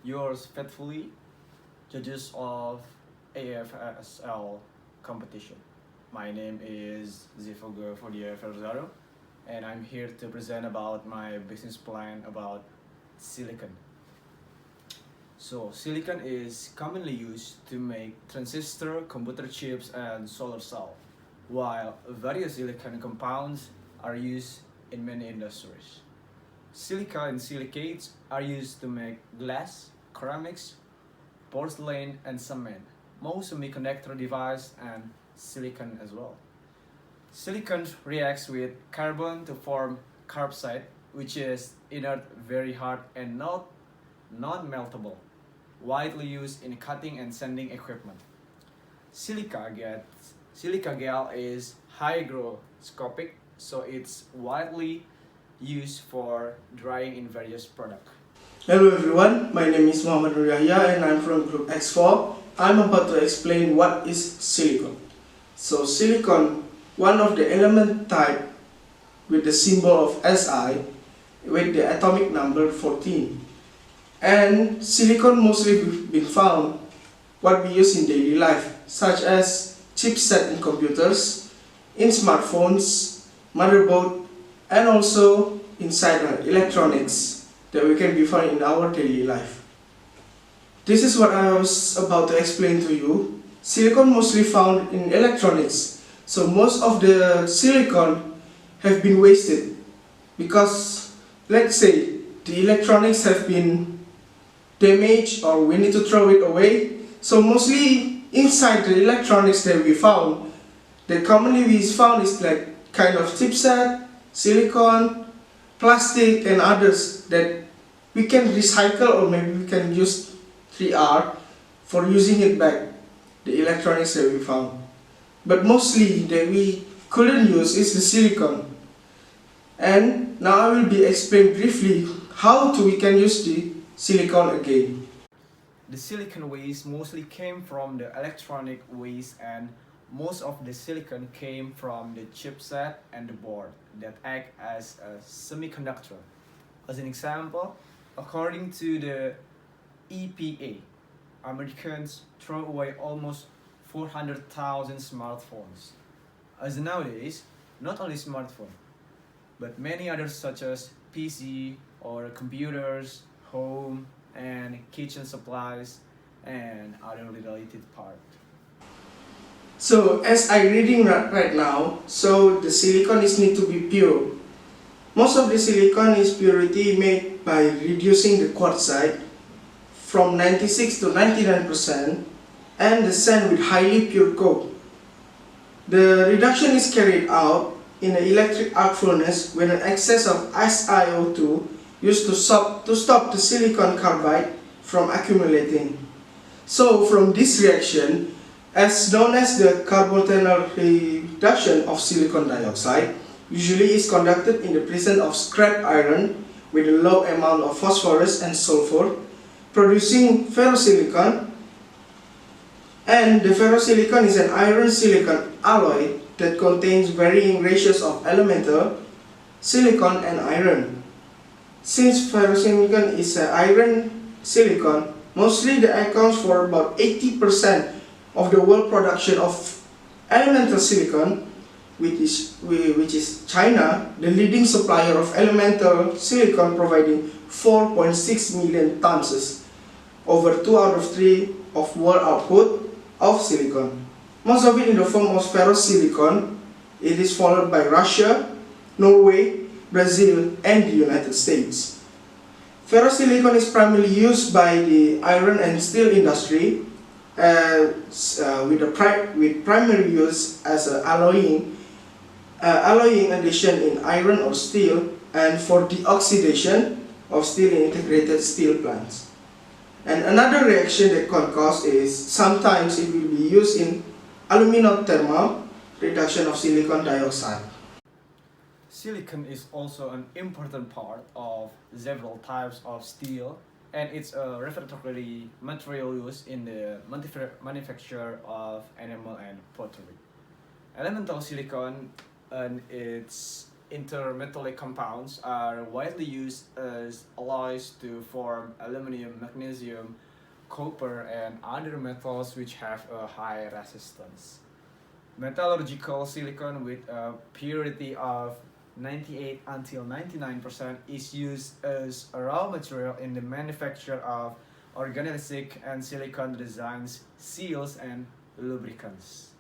yours faithfully, judges of AFSL competition. My name is Zifogo for the AFSL, and I'm here to present about my business plan about silicon. So silicon is commonly used to make transistor, computer chips, and solar cell, while various silicon compounds are used in many industries. Silica and silicates are used to make glass, ceramics, porcelain, and cement, most semiconductor device, and silicon as well. Silicon reacts with carbon to form carbide, which is inert, very hard, and not non-meltable, widely used in cutting and sanding equipment. Silica gel is hygroscopic, so it's widely used for drying in various products. Hello everyone, my name is Muhammad Nur Yahya and I'm from group X-4. I'm about to explain what is silicon. So silicon, one of the element type with the symbol of Si with the atomic number 14. And silicon mostly been found what we use in daily life, such as chipset in computers, in smartphones, motherboard, and also inside our electronics that we can be found in our daily life. This is what I was about to explain to you. Silicon mostly found in electronics, so most of the silicon have been wasted because, let's say, the electronics have been damaged or we need to throw it away. So mostly inside the electronics that we found, that commonly we found is like kind of chipset, silicon, plastic, and others that we can recycle, or maybe we can use 3R for using it back, the electronics that we found. But mostly that we couldn't use is the silicon. And now I will be explain briefly how we can use the silicon again. The silicon waste mostly came from the electronic waste, and most of the silicon came from the chipset and the board that act as a semiconductor. As an example, according to the EPA, Americans throw away almost 400,000 smartphones. As nowadays, not only smartphone, but many others such as PC or computers, home and kitchen supplies, and other related parts. So as I reading right now, so the silicon is need to be pure. Most of the silicon is purity made by reducing the quartz side from 96 to 99% and the sand with highly pure coke. The reduction is carried out in an electric arc furnace when an excess of SiO2 used to stop the silicon carbide from accumulating. So from this reaction, as known as the carbonyl reduction of silicon dioxide, usually is conducted in the presence of scrap iron with a low amount of phosphorus and sulfur, producing ferrosilicon. And the ferrosilicon is an iron-silicon alloy that contains varying ratios of elemental, silicon, and iron. Since ferrosilicon is an iron-silicon, mostly it accounts for about 80% of the world production of elemental silicon, which is China, the leading supplier of elemental silicon, providing 4.6 million tons, over 2 out of 3 of world output of silicon. Most of it in the form of ferrosilicon. It is followed by Russia, Norway, Brazil, and the United States. Ferrosilicon is primarily used by the iron and steel industry with primary use as an alloying addition in iron or steel, and for the oxidation of steel in integrated steel plants. And another reaction that can cause is sometimes it will be used in aluminum thermal reduction of silicon dioxide. Silicon is also an important part of several types of steel, and it's a refractory material used in the manufacture of enamel and pottery. Elemental silicon and its intermetallic compounds are widely used as alloys to form aluminum, magnesium, copper, and other metals which have a high resistance. Metallurgical silicon with a purity of 98 until 99% is used as a raw material in the manufacture of organoleptic and silicon resins, seals, and lubricants.